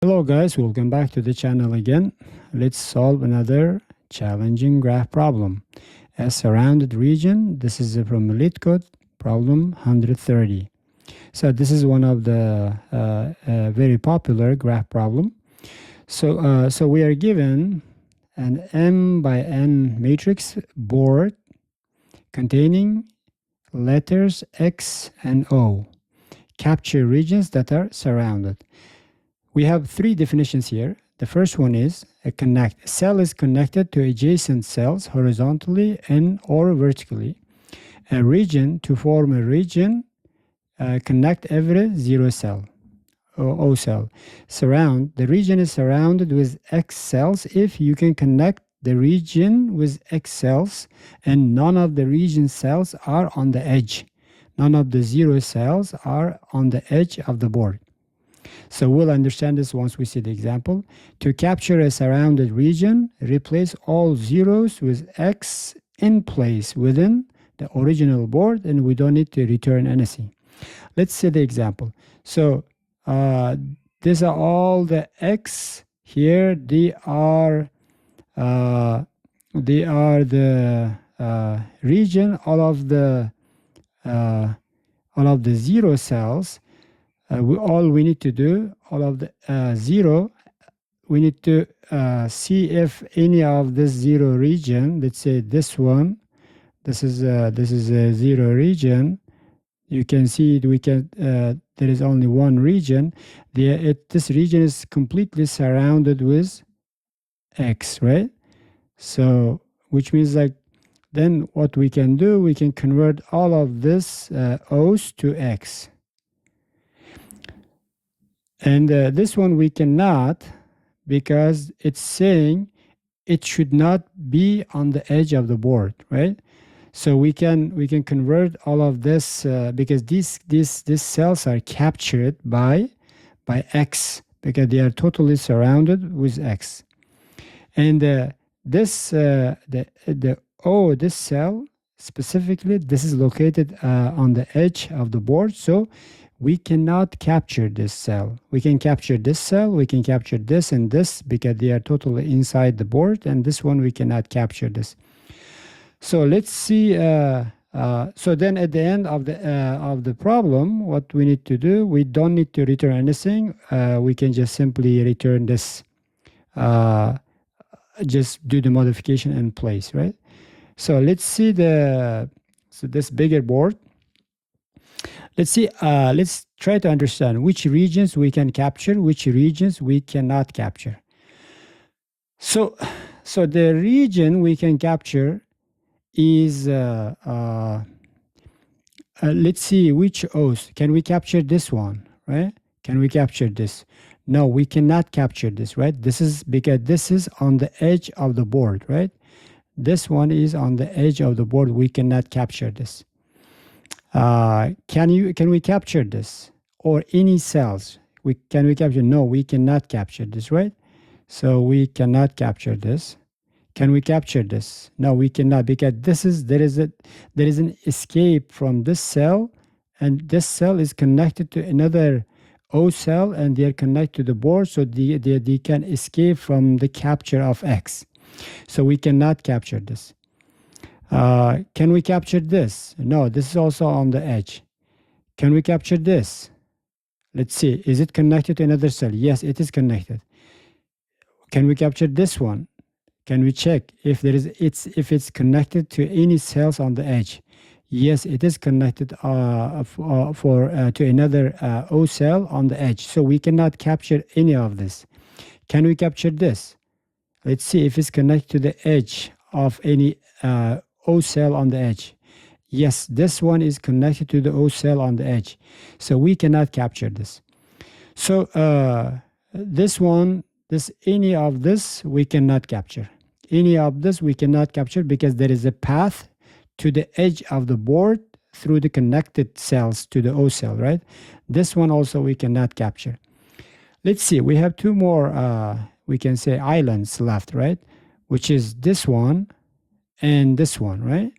Hello guys, welcome back to the channel again. Let's solve another challenging graph problem. A surrounded region. This is from LeetCode problem 130. So this is one of the very popular graph problem. So we are given an m by n matrix board containing letters X and O. Capture regions that are surrounded. We have three definitions here. The first one is a cell is connected to adjacent cells horizontally and or vertically. A region, to form a region, connect every zero cell or O cell. The region is surrounded with X cells if you can connect the region with X cells and none of the region cells are on the edge. None of the zero cells are on the edge of the board. So we'll understand this once we see the example. To capture a surrounded region, replace all zeros with X in place within the original board, and we don't need to return anything. Let's see the example. So these are all the X here. They are the region. All of the zero cells. All we need to do, all of the zero, we need to see if any of this zero region, let's say this one, this is a zero region. You can see it. There is only one region. This region is completely surrounded with X, right? So, which means like, then what we can do, we can convert all of this O's to X. And this one we cannot, because it's saying it should not be on the edge of the board, right? So we can convert all of this because these cells are captured by X, because they are totally surrounded with X. And this cell specifically, this is located on the edge of the board, so we cannot capture this cell. We can capture this cell, we can capture this and this because they are totally inside the board, and this one we cannot capture this. So let's see. So then at the end of the problem, what we need to do, we don't need to return anything. We can just simply return this. Just do the modification in place, right? So let's see this bigger board. Let's see. Let's try to understand which regions we can capture, which regions we cannot capture. So the region we can capture is let's see which O's. Can we capture this one, right? Can we capture this? No, we cannot capture this, right? This is because this is on the edge of the board, right? This one is on the edge of the board. We cannot capture this. Can we capture this or any cells? Can we capture? No, we cannot capture this, right? So we cannot capture this. Can we capture this? No, we cannot, because there is an escape from this cell, and this cell is connected to another O cell, and they are connected to the board, so they can escape from the capture of X. So we cannot capture this. Can we capture this? No, this is also on the edge. Can we capture this? Let's see. Is it connected to another cell? Yes, it is connected. Can we capture this one? Can we check if it's connected to any cells on the edge? Yes, it is connected to another O cell on the edge. So we cannot capture any of this. Can we capture this? Let's see if it's connected to the edge of any O cell on the edge. Yes, this one is connected to the O cell on the edge. So we cannot capture this. So any of this we cannot capture. Any of this we cannot capture because there is a path to the edge of the board through the connected cells to the O cell, right? This one also we cannot capture. Let's see, we have two more, we can say islands left, right? Which is this one and this one, right?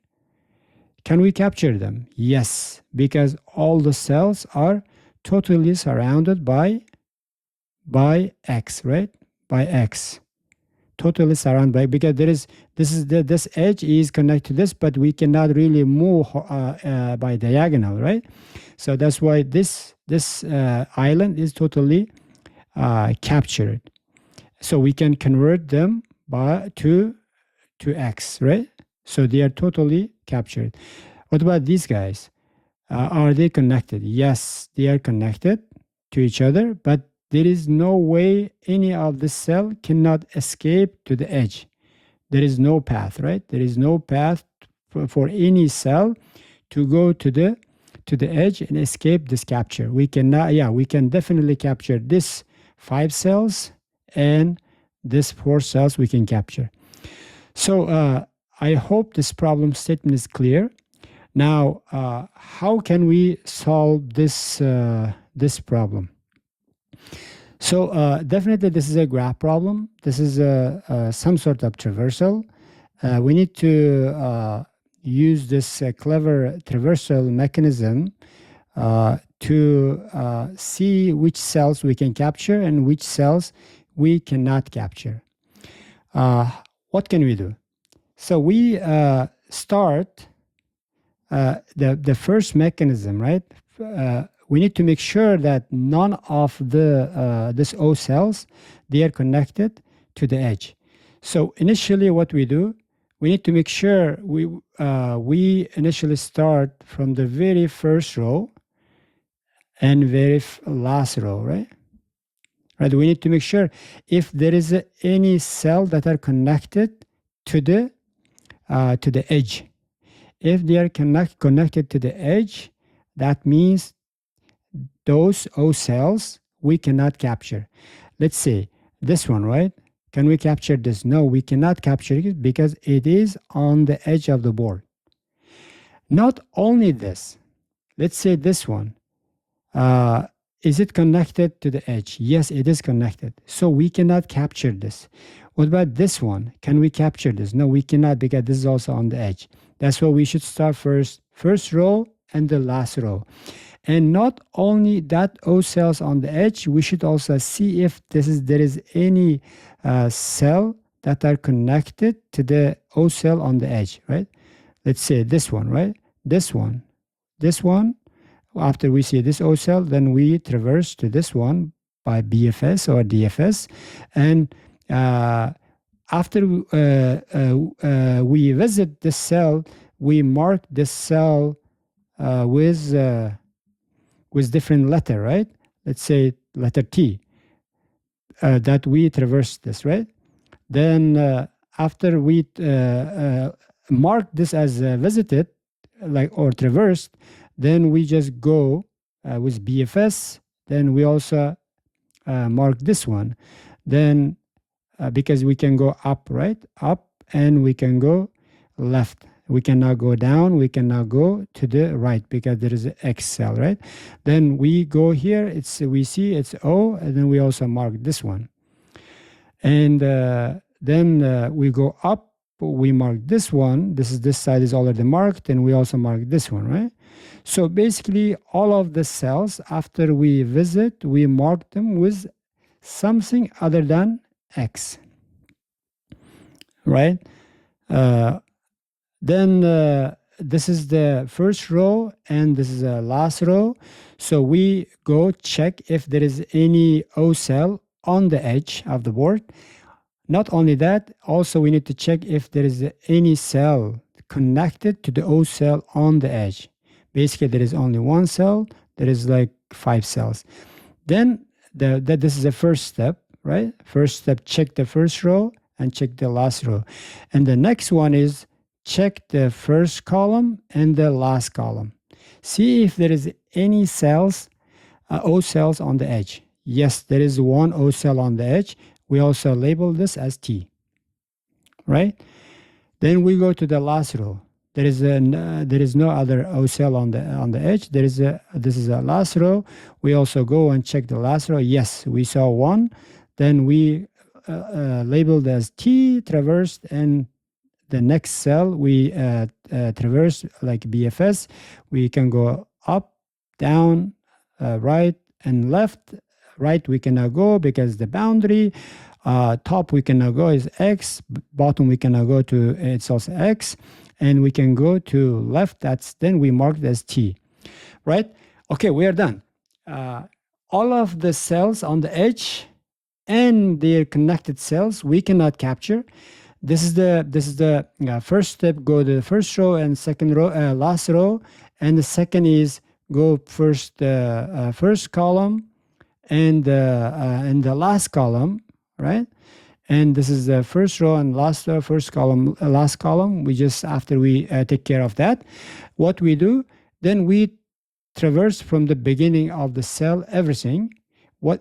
Can we capture them? Yes, because all the cells are totally surrounded by by X, right? By X. Totally surrounded by, because this edge is connected to this, but we cannot really move by diagonal, right? So that's why this island is totally captured. So we can convert them to X, right? So they are totally captured. What about these guys? Are they connected? Yes, they are connected to each other, but there is no way any of the cell cannot escape to the edge. There is no path, right? There is no path for any cell to go to the edge and escape this capture. We cannot, we can definitely capture this 5 cells, and this 4 cells we can capture. So I hope this problem statement is clear. Now, how can we solve this problem? So definitely this is a graph problem. This is some sort of traversal. We need to use this clever traversal mechanism to see which cells we can capture and which cells we cannot capture. What can we do? So we start the first mechanism, right? We need to make sure that none of this O cells, they are connected to the edge. So initially what we do, we need to make sure we initially start from the very first row and very last row, right? Right. We need to make sure if there is any cell that are connected to the edge. If they are connected to the edge, that means those O cells we cannot capture. Let's say this one, right? Can we capture this? No, we cannot capture it because it is on the edge of the board. Not only this, let's say this one. Is it connected to the edge? Yes, it is connected. So we cannot capture this. What about this one? Can we capture this? No, we cannot, because this is also on the edge. That's why we should start first row and the last row. And not only that O cells on the edge, we should also see if there is any cell that are connected to the O cell on the edge, right? Let's say this one, right? This one. After we see this O cell, then we traverse to this one by BFS or DFS. And after we visit this cell, we mark this cell with different letter, right? Let's say letter T, that we traverse this, right? Then after we mark this as visited, or traversed, then we just go with BFS. Then we also mark this one. Then because we can go up, right? Up, and we can go left. We cannot go down. We cannot go to the right because there is an X cell, right? Then we go here. We see it's O, and then we also mark this one. And then we go up. We mark this one. This side is already marked, and we also mark this one, right? So basically, all of the cells, after we visit, we mark them with something other than X, right? Then this is the first row, and this is the last row. So we go check if there is any O cell on the edge of the board. Not only that, also we need to check if there is any cell connected to the O cell on the edge. Basically, there is only one cell. There is like 5 cells. Then this is the first step, right? First step, check the first row and check the last row. And the next one is check the first column and the last column. See if there is any cells, O cells on the edge. Yes, there is one O cell on the edge. We also label this as T, right? Then we go to the last row. There is no other O cell on the edge. This is a last row. We also go and check the last row. Yes, we saw one. Then we labeled as T, traversed, and the next cell we traverse like BFS. We can go up, down, right, and left, right we cannot go because the boundary. Top we cannot go is X, bottom we cannot go to, it's also X, and we can go to left, then we mark it as T, right? Okay, we are done. All of the cells on the edge and their connected cells we cannot capture. This is the first step. Go to the first row and second row, last row, and the second is go first column and the last column, right? And this is the first row and last row, first column, last column. We just, after we take care of that, what we do, then we traverse from the beginning of the cell everything.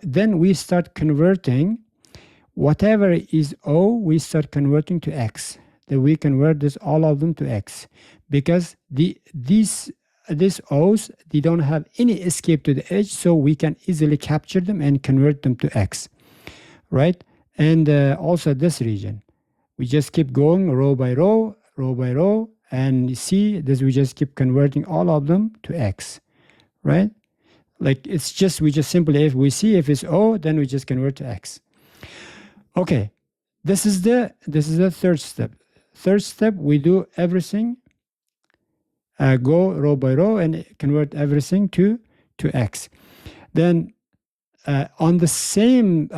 Then we start converting whatever is O, we start converting to X. Then we convert all of them to X, because these O's, they don't have any escape to the edge, so we can easily capture them and convert them to X, right? And also this region, we just keep going row by row, and you see this, we just keep converting all of them to X, right? Like we just simply, if we see if it's O, then we just convert to X. Okay, this is the third step. Third step, we do everything, go row by row and convert everything to X. Then on the same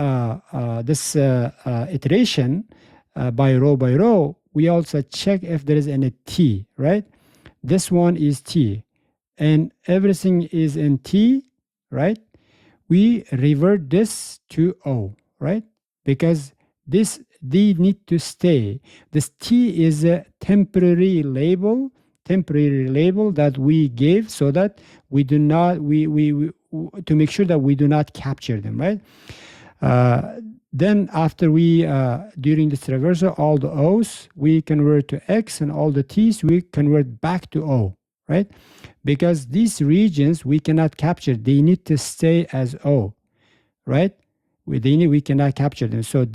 iteration, by row, we also check if there is any T, right? This one is T, and everything is in T, right? We revert this to O, right? Because they need to stay. This T is a temporary label that we give so that we do not, to make sure that we do not capture them, right? Then after we, during this traversal, all the O's we convert to X, and all the T's we convert back to O, right? Because these regions we cannot capture, they need to stay as O, right? We cannot capture them. So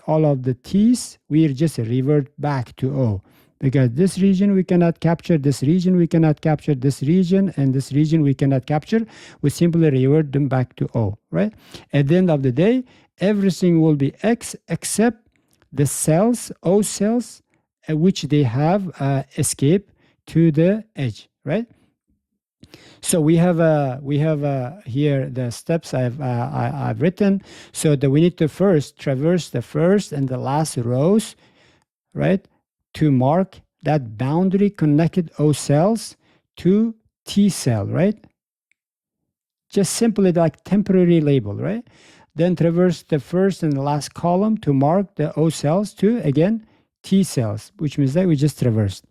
all of the T's, we just revert back to O. Because this region we cannot capture, this region we cannot capture, this region and this region we cannot capture, we simply revert them back to O, right? At the end of the day, everything will be X except the cells, O cells, which they have escape to the edge, right? So we have here the steps I've written. So that we need to first traverse the first and the last rows, right, to mark that boundary connected O cells to T cell, right? Just simply like temporary label, right? Then traverse the first and the last column to mark the O cells to, again, T cells, which means that we just traversed.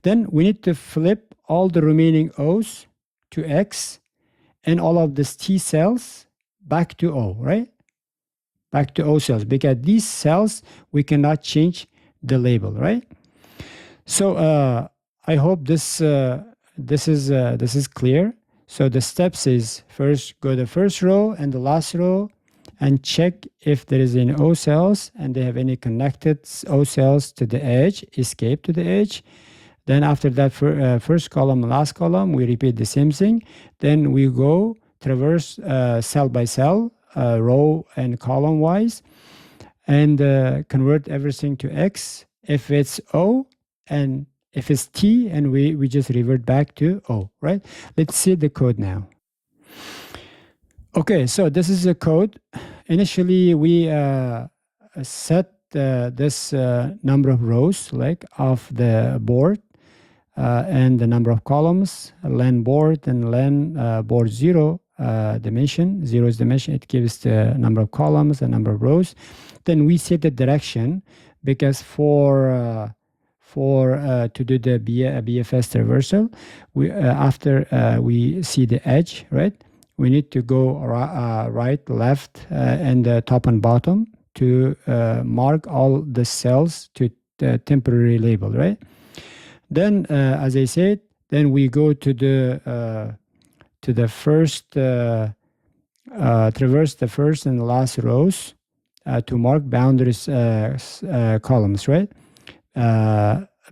Then we need to flip all the remaining O's to X and all of these T cells back to O, right? Back to O cells, because these cells, we cannot change the label, right? So I hope this is clear. So the steps is, first go the first row and the last row and check if there is any O cells and they have any connected O cells to the edge, escape to the edge. Then after that, first column, last column, we repeat the same thing. Then we go traverse cell by cell, row and column wise, and convert everything to X if it's O, and if it's T, and we just revert back to O, right? Let's see the code now. Okay, so this is the code. Initially, we set this number of rows, like, of the board, and the number of columns, len board, and len board 0 dimension. 0 is dimension. It gives the number of columns and number of rows. Then we set the direction, because to do the BFS traversal, after we see the edge, right, we need to go right, left, and top and bottom to mark all the cells to the temporary label, right? Then, as I said, then we go to the first, traverse the first and the last rows to mark boundaries columns, right?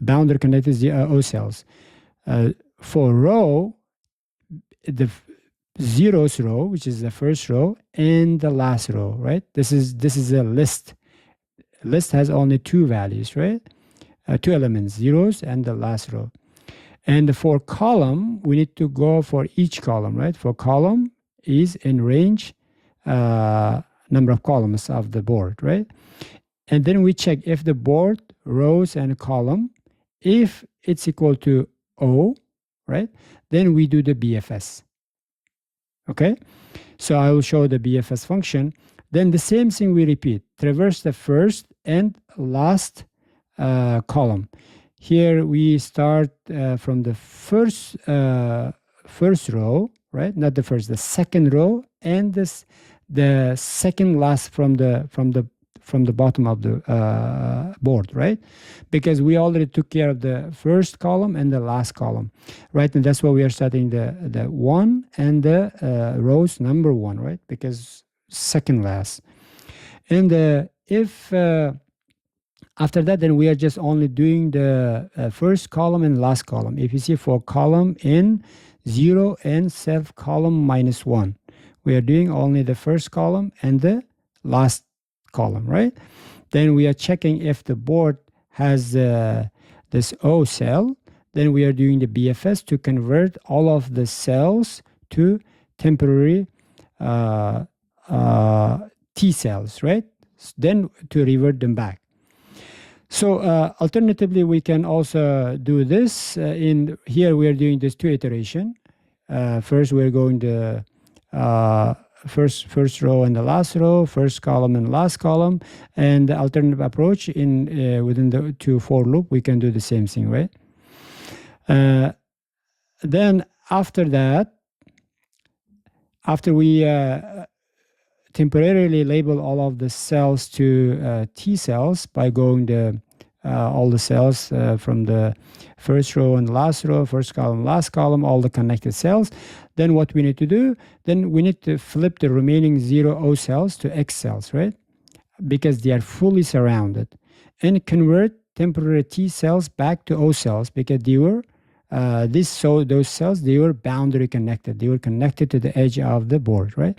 Boundary connected O cells. For row, zeros row, which is the first row, and the last row, right? This is a list. List has only two values, right? Two elements, zeros and the last row. And for column, we need to go for each column, right? For column is in range number of columns of the board, right? And then we check if the board, rows, and column, if it's equal to O, right? Then we do the BFS. Okay? So I will show the BFS function. Then the same thing we repeat. Traverse the first and last column. Here we start from the first row, right? Not the first, the second row, and the second last from the bottom of the board, right? Because we already took care of the first column and the last column, right? And that's why we are starting the one and the rows number one, right? Because second last. And if after that, then we are just only doing the first column and last column. If you see for column in 0 and self column -1, we are doing only the first column and the last column, right? Then we are checking if the board has this O cell. Then we are doing the BFS to convert all of the cells to temporary T cells, right? Then to revert them back. So alternatively, we can also do this. In here, we are doing this two iteration. First, we're going to first row and the last row, first column and last column, and the alternative approach in within the two for loop, we can do the same thing, right? Then after that, after we temporarily label all of the cells to T cells by going to all the cells from the first row and last row, first column, last column, all the connected cells. Then what we need to do, then we need to flip the remaining 0 O cells to X cells, right? Because they are fully surrounded. And convert temporary T cells back to O cells because they were, those cells, they were boundary connected. They were connected to the edge of the board, right?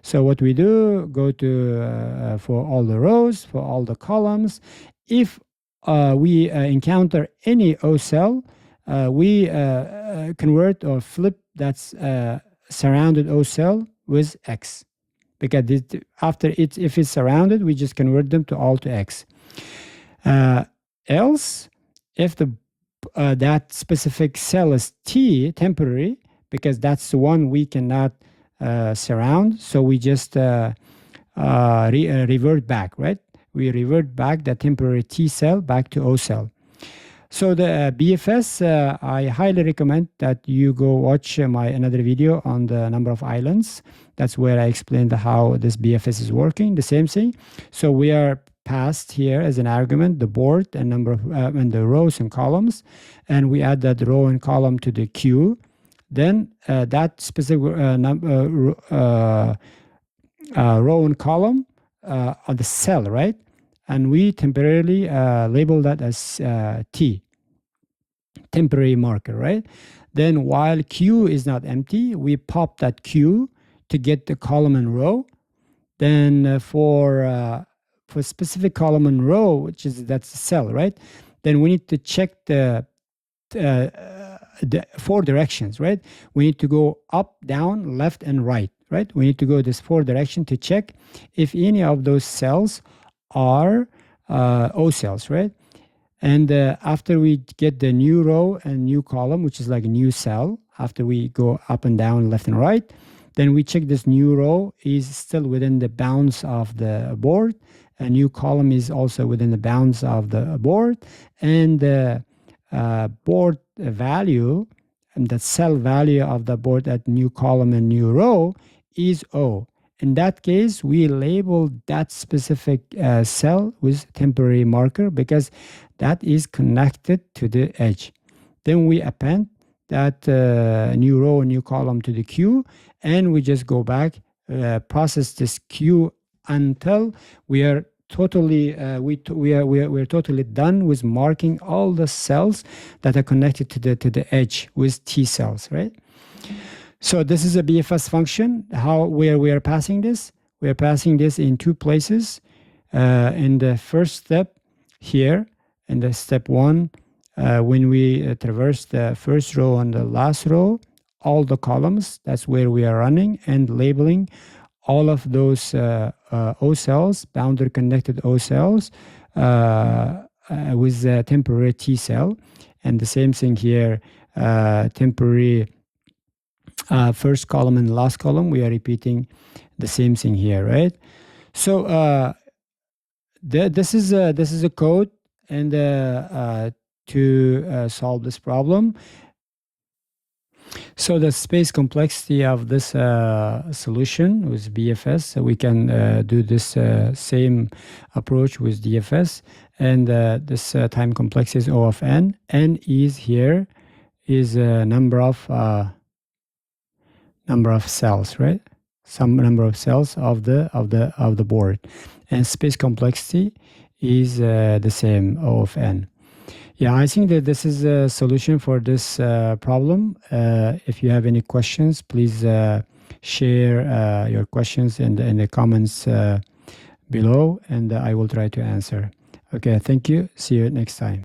So what we do, go to, for all the rows, for all the columns. If we encounter any O cell, we convert or flip that surrounded O cell with X. Because if it's surrounded, we just convert them to all to X. Else, if that specific cell is T, temporary, because that's the one we cannot surround, so we just revert back, right? We revert back the temporary T cell back to O cell. So the BFS, I highly recommend that you go watch my another video on the number of islands. That's where I explained how this BFS is working, the same thing. So we are passed here as an argument the board and number of and the rows and columns, and we add that row and column to the queue. Then that specific row and column on the cell, right? And we temporarily label that as T, temporary marker, right? Then while Q is not empty, we pop that Q to get the column and row. Then for specific column and row, which is that's the cell, right? Then we need to check the 4 directions, right? We need to go up, down, left, and right, right? We need to go this 4 direction to check if any of those cells are O cells, right? And after we get the new row and new column, which is like a new cell, after we go up and down, left and right, then we check this new row is still within the bounds of the board. A new column is also within the bounds of the board. And the board value, and the cell value of the board at new column and new row is O. In that case, we label that specific cell with temporary marker because that is connected to the edge. Then we append that new row and new column to the queue, and we just go back, process this queue until we are totally we're totally done with marking all the cells that are connected to the edge with T cells, right? So this is a BFS function. Where we are passing this? We are passing this in two places. In the first step here, in the step 1, when we traverse the first row and the last row, all the columns, that's where we are running and labeling all of those O cells, boundary connected O cells, with a temporary T cell. And the same thing here, temporary first column and last column, we are repeating the same thing here, right? So this is a code and to solve this problem. So the space complexity of this solution with BFS, so we can do this same approach with DFS, and this time complexity is O of n. N is here is a number of cells, right? Some number of cells of the board, and space complexity is the same, O of n. Yeah, I think that this is a solution for this problem. If you have any questions, please share your questions in the comments below, and I will try to answer. Okay, thank you. See you next time.